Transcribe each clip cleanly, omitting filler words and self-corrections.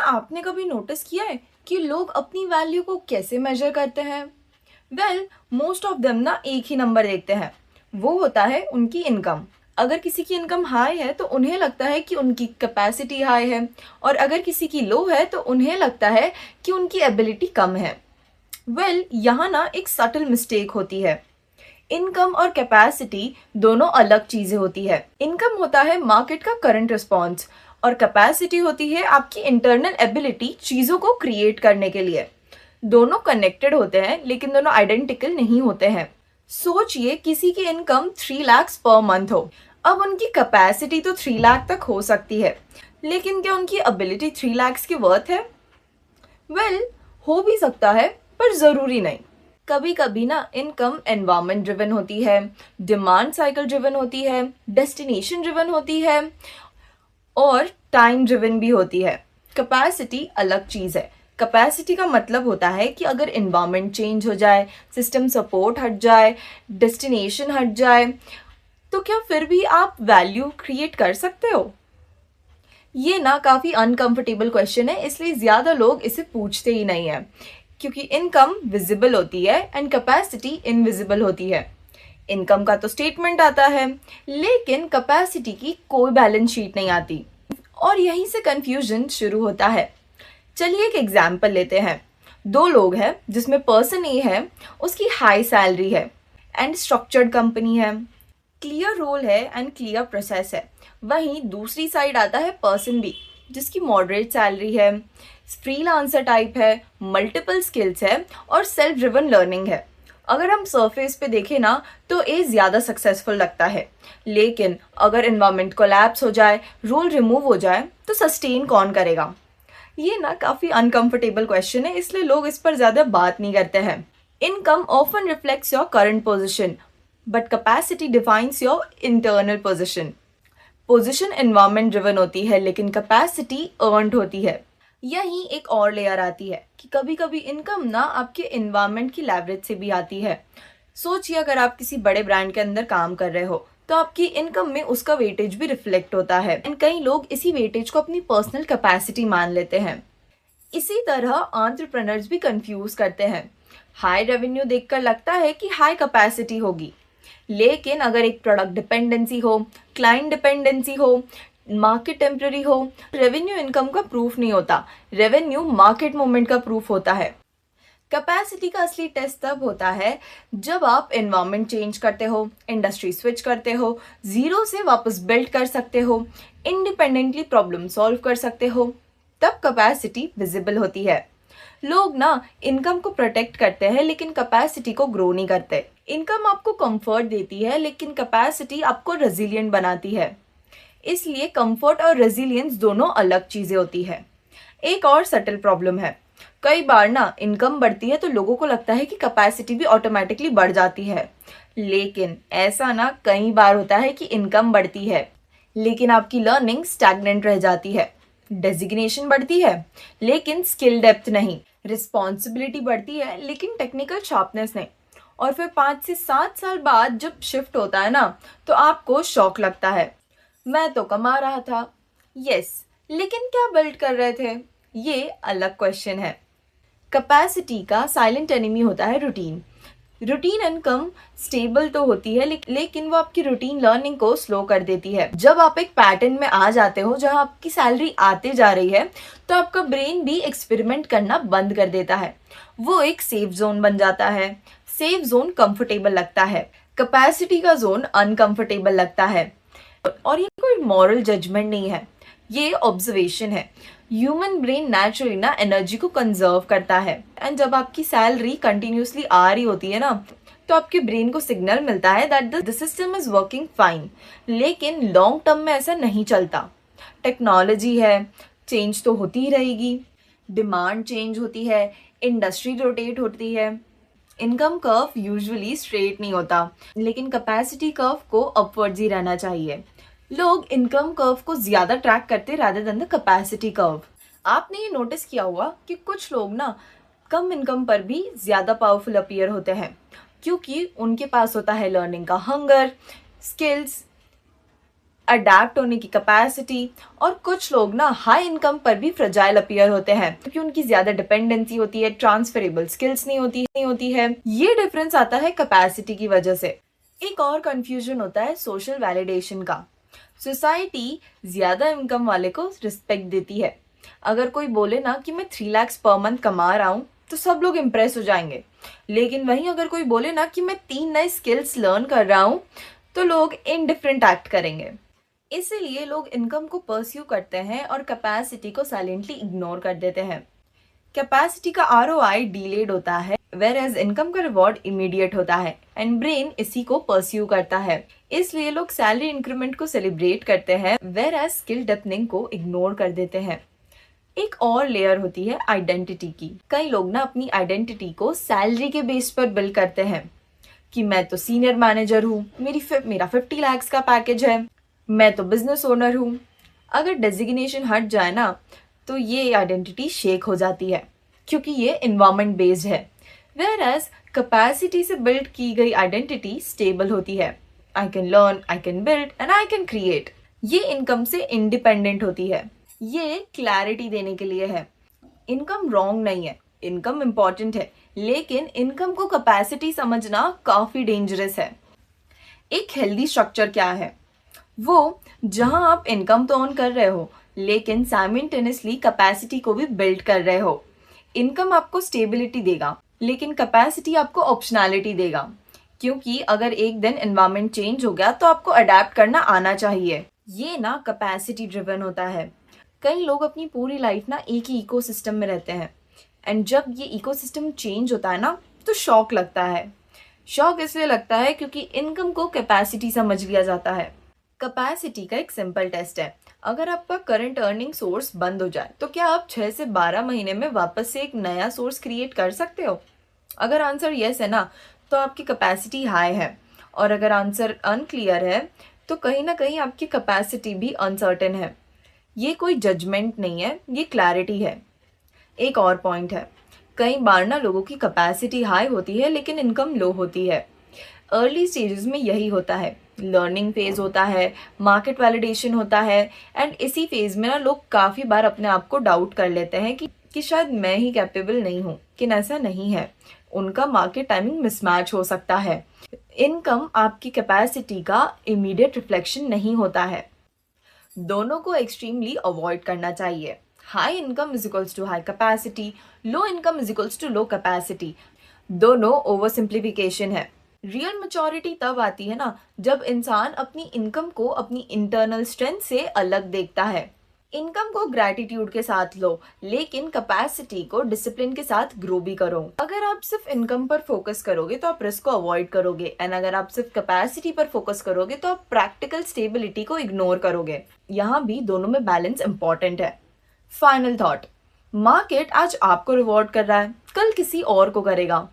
आपने कभी नोटिस किया है कि लोग अपनी वैल्यू को कैसे मेजर करते हैं? वेल, मोस्ट ऑफ देम ना एक ही नंबर देखते हैं। वो होता है उनकी इनकम। अगर किसी की इनकम हाई है तो उन्हें लगता है कि उनकी कैपेसिटी हाई है, और अगर किसी की लो है तो उन्हें लगता है कि उनकी एबिलिटी कम है। यहाँ ना एक सटल मिस्टेक होती है। इनकम और कैपेसिटी दोनों अलग चीजें होती है। इनकम होता है मार्केट का करंट रिस्पॉन्स, और कैपेसिटी होती है आपकी इंटरनल एबिलिटी चीजों को क्रिएट करने के लिए। दोनों कनेक्टेड होते हैं लेकिन दोनों आइडेंटिकल नहीं होते हैं। सोचिए किसी की इनकम 3 लाख पर मंथ हो। अब उनकी कैपेसिटी तो 3 लाख तक हो सकती है, लेकिन क्या उनकी एबिलिटी 3 लाख की वर्थ है? हो भी सकता है, पर जरूरी नहीं। कभी कभी ना इनकम एनवायरमेंट ड्रिवन होती है, डिमांड साइकिल ड्रिवन होती है, डेस्टिनेशन ड्रिवन होती है, और टाइम ड्रिवन भी होती है। कैपेसिटी अलग चीज है। कैपेसिटी का मतलब होता है कि अगर इन्वायरमेंट चेंज हो जाए, सिस्टम सपोर्ट हट जाए, डेस्टिनेशन हट जाए, तो क्या फिर भी आप वैल्यू क्रिएट कर सकते हो? ये ना काफी अनकंफर्टेबल क्वेश्चन है, इसलिए ज्यादा लोग इसे पूछते ही नहीं है। क्योंकि इनकम विजिबल होती है एंड कैपेसिटी इनविजिबल होती है। इनकम का तो स्टेटमेंट आता है, लेकिन कैपेसिटी की कोई बैलेंस शीट नहीं आती, और यहीं से कंफ्यूजन शुरू होता है। चलिए एक एग्जाम्पल लेते हैं। दो लोग हैं जिसमें पर्सन ए है, उसकी हाई सैलरी है एंड स्ट्रक्चर्ड कंपनी है, क्लियर रोल है एंड क्लियर प्रोसेस है। वहीं दूसरी साइड आता है पर्सन बी, जिसकी मॉडरेट सैलरी है, फ्रीलांसर टाइप है, मल्टीपल स्किल्स है और सेल्फ ड्रिवन लर्निंग है। अगर हम सरफेस पे देखें ना तो ए ज़्यादा सक्सेसफुल लगता है, लेकिन अगर इन्वायरमेंट कोलैप्स हो जाए, रोल रिमूव हो जाए, तो सस्टेन कौन करेगा? ये ना काफ़ी अनकंफर्टेबल क्वेश्चन है, इसलिए लोग इस पर ज़्यादा बात नहीं करते हैं। Income often reflects your current position, but capacity defines your internal position. Position environment driven होती है, लेकिन कैपेसिटी अर्नड होती है। यही एक और लेयर आती है कि कभी कभी इनकम ना आपके इन्वायरमेंट की लेवरेज से भी आती है। सोचिए अगर आप किसी बड़े ब्रांड के अंदर काम कर रहे हो तो आपकी इनकम में उसका वेटेज भी रिफ्लेक्ट होता है, एंड कई लोग इसी वेटेज को अपनी पर्सनल कैपेसिटी मान लेते हैं। इसी तरह एंटरप्रेन्योर्स भी कंफ्यूज करते हैं। हाई रेवेन्यू देखकर लगता है कि हाई कैपेसिटी होगी, लेकिन अगर एक प्रोडक्ट डिपेंडेंसी हो, क्लाइंट डिपेंडेंसी हो, मार्केट टेम्पररी हो, रेवेन्यू इनकम का प्रूफ नहीं होता। रेवेन्यू मार्केट मूवमेंट का प्रूफ होता है। कैपेसिटी का असली टेस्ट तब होता है जब आप एनवायरनमेंट चेंज करते हो, इंडस्ट्री स्विच करते हो, जीरो से वापस बिल्ड कर सकते हो, इंडिपेंडेंटली प्रॉब्लम सॉल्व कर सकते हो, तब कैपेसिटी विजिबल होती है। लोग ना इनकम को प्रोटेक्ट करते हैं लेकिन कैपेसिटी को ग्रो नहीं करते। इनकम आपको कंफर्ट देती है, लेकिन कैपेसिटी आपको रेजिलिएंट बनाती है। इसलिए कंफर्ट और रेजिलियंस दोनों अलग चीजें होती है। एक और सटल प्रॉब्लम है, कई बार ना इनकम बढ़ती है तो लोगों को लगता है कि कैपेसिटी भी ऑटोमेटिकली बढ़ जाती है, लेकिन ऐसा ना कई बार होता है कि इनकम बढ़ती है लेकिन आपकी लर्निंग स्टैग्नेंट रह जाती है। डेजिग्नेशन बढ़ती है लेकिन स्किल डेप्थ नहीं, रिस्पॉन्सिबिलिटी बढ़ती है लेकिन टेक्निकल शार्पनेस नहीं, और फिर 5 से 7 साल बाद जब शिफ्ट होता है ना तो आपको शॉक लगता है, मैं तो कमा रहा था, यस, लेकिन क्या बिल्ड कर रहे थे? ये अलग क्वेश्चन है। कैपेसिटी का साइलेंट एनिमी होता है रूटीन। रूटीन इनकम स्टेबल तो होती है, लेकिन वो आपकी रूटीन लर्निंग को स्लो कर देती है। जब आप एक पैटर्न में आ जाते हो जहां आपकी सैलरी आते जा रही है, तो आपका ब्रेन भी एक्सपेरिमेंट करना बंद कर देता है। वो एक सेफ जोन बन जाता है। सेफ जोन कंफर्टेबल लगता है, कैपेसिटी का जोन अनकंफर्टेबल लगता है। और ये कोई मॉरल जजमेंट नहीं है, ये ऑब्जर्वेशन है। ह्यूमन ब्रेन नेचुरली ना एनर्जी को कंजर्व करता है, एंड जब आपकी सैलरी कंटिन्यूसली आ रही होती है ना तो आपके ब्रेन को सिग्नल मिलता है that the system is working fine. लेकिन लॉन्ग टर्म में ऐसा नहीं चलता। टेक्नोलॉजी है, चेंज तो होती ही रहेगी, डिमांड चेंज होती है, इंडस्ट्री रोटेट होती है। इनकम कर्व यूजुअली स्ट्रेट नहीं होता, लेकिन कैपेसिटी कर्व को अपवर्ड्स ही रहना चाहिए। लोग इनकम कर्व को ज्यादा ट्रैक करते rather than the capacity curve. आपने ये नोटिस किया होगा कि कुछ लोग ना कम इनकम पर भी ज्यादा पावरफुल अपीयर होते हैं, क्योंकि उनके पास होता है लर्निंग का हंगर, स्किल्स अडेप्ट होने की कैपेसिटी, और कुछ लोग ना हाई इनकम पर भी फ्रजाइल अपीयर होते हैं क्योंकि उनकी ज्यादा डिपेंडेंसी होती है, ट्रांसफरेबल स्किल्स नहीं होती है। ये डिफरेंस आता है कैपेसिटी की वजह से। एक और कंफ्यूजन होता है सोशल वैलिडेशन का। सोसाइटी ज्यादा इनकम वाले को रिस्पेक्ट देती है। अगर कोई बोले ना कि मैं 3 लाख पर मंथ कमा रहा हूँ तो सब लोग इम्प्रेस हो जाएंगे, लेकिन वहीं अगर कोई बोले ना कि मैं 3 नए स्किल्स लर्न कर रहा हूँ तो लोग इनडिफरेंट एक्ट करेंगे। इसीलिए लोग इनकम को परस्यू करते हैं और कैपेसिटी को साइलेंटली इग्नोर कर देते हैं। कैपेसिटी का आरओआई डिलेड होता है, वेर एज इनकम का रिवॉर्ड इमीडिएट होता है एंड ब्रेन इसी को परस्यू करता है। इसलिए लोग सैलरी इंक्रीमेंट को सेलिब्रेट करते हैं, वेर एज स्किल डेपनिंग को इग्नोर कर देते हैं। एक और लेयर होती है आइडेंटिटी की। कई लोग ना अपनी आइडेंटिटी को सैलरी के बेस पर बिल्ड करते हैं कि मैं तो सीनियर मैनेजर हूँ, मेरा 50 लाख का पैकेज है, मैं तो बिजनेस ओनर हूँ। अगर डेजिग्नेशन हट जाए ना तो ये आइडेंटिटी शेक हो जाती है क्योंकि ये इन्वायरमेंट बेस्ड है, वेयर एज कैपेसिटी से बिल्ड की गई आइडेंटिटी स्टेबल होती है। I can learn, I can build and I can create. ये इनकम से इंडिपेंडेंट होती है। ये क्लैरिटी देने के लिए है। इनकम रॉन्ग नहीं है, इनकम इम्पॉर्टेंट है, लेकिन इनकम को कैपेसिटी समझना काफी डेंजरस है। एक हेल्दी स्ट्रक्चर क्या है? वो जहां आप इनकम तो अर्न कर रहे हो लेकिन साइमल्टेनियसली कैपेसिटी को भी बिल्ड कर रहे हो। इनकम आपको स्टेबिलिटी देगा लेकिन कैपेसिटी आपको ऑप्शनैलिटी देगा, क्योंकि अगर एक दिन एनवायरनमेंट चेंज हो गया तो आपको अडेप्ट करना आना चाहिए। ये ना कैपेसिटी ड्रिवन होता है। कई लोग अपनी पूरी लाइफ ना एक ही इकोसिस्टम में रहते हैं एंड जब ये इकोसिस्टम चेंज होता है ना तो शॉक लगता है। शॉक इसलिए लगता है क्योंकि इनकम को कैपेसिटी समझ लिया जाता है। कैपेसिटी का एक सिंपल टेस्ट है। अगर आपका करंट अर्निंग सोर्स बंद हो जाए तो क्या आप 6 से 12 महीने में वापस से एक नया सोर्स क्रिएट कर सकते हो? अगर आंसर यस है ना तो आपकी कैपेसिटी हाई है, और अगर आंसर अनक्लियर है तो कहीं ना कहीं आपकी कैपेसिटी भी अनसर्टेन है। ये कोई जजमेंट नहीं है, ये क्लैरिटी है। एक और पॉइंट है, कई बार ना लोगों की कैपेसिटी हाई होती है लेकिन इनकम लो होती है। अर्ली स्टेजेस में यही होता है। लर्निंग फेज होता है, मार्केट वैलिडेशन होता है, एंड इसी फेज में ना लोग काफ़ी बार अपने आप को डाउट कर लेते हैं कि शायद मैं ही कैपेबल नहीं हूँ। लेकिन ऐसा नहीं है, उनका मार्केट टाइमिंग मिसमैच हो सकता है। इनकम आपकी कैपेसिटी का इमीडिएट रिफ्लेक्शन नहीं होता है। दोनों को एक्सट्रीमली अवॉइड करना चाहिए। High income is equals to high capacity, low income is equals to low capacity. दोनों ओवर सिंप्लीफिकेशन है। रियल मैच्योरिटी तब आती है ना जब इंसान अपनी इनकम को अपनी इंटरनल स्ट्रेंथ से अलग देखता है। इनकम को ग्रैटिट्यूड के साथ लो, लेकिन कैपेसिटी को डिसिप्लिन के साथ ग्रो भी करो। अगर आप सिर्फ इनकम पर फोकस करोगे तो आप रिस्क को अवॉइड करोगे, एंड अगर आप सिर्फ कैपेसिटी पर फोकस करोगे तो आप प्रैक्टिकल स्टेबिलिटी को इग्नोर करोगे। यहाँ भी दोनों में बैलेंस इंपॉर्टेंट है। फाइनल थॉट, मार्केट आज आपको रिवॉर्ड कर रहा है, कल किसी और को करेगा।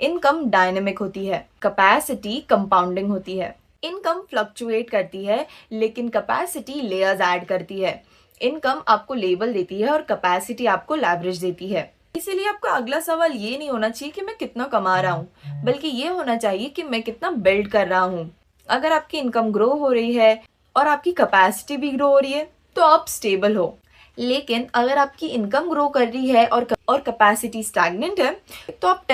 इनकम डायनेमिक होती है, कैपेसिटी कंपाउंडिंग होती है। इनकम फ्लक्चुएट करती है लेकिन कैपेसिटी लेयर्स ऐड करती है। इनकम आपको लेबल देती है और कैपेसिटी आपको लेवरेज देती है। इसीलिए आपका अगला सवाल ये नहीं होना चाहिए कि मैं कितना कमा रहा हूँ, बल्कि ये होना चाहिए कि मैं कितना बिल्ड कर रहा हूँ। अगर आपकी इनकम ग्रो हो रही है और आपकी कैपेसिटी भी ग्रो हो रही है तो आप स्टेबल हो। लेकिन अगर आपकी इनकम ग्रो कर रही है और कैपेसिटी स्टैग्नेंट है तो आप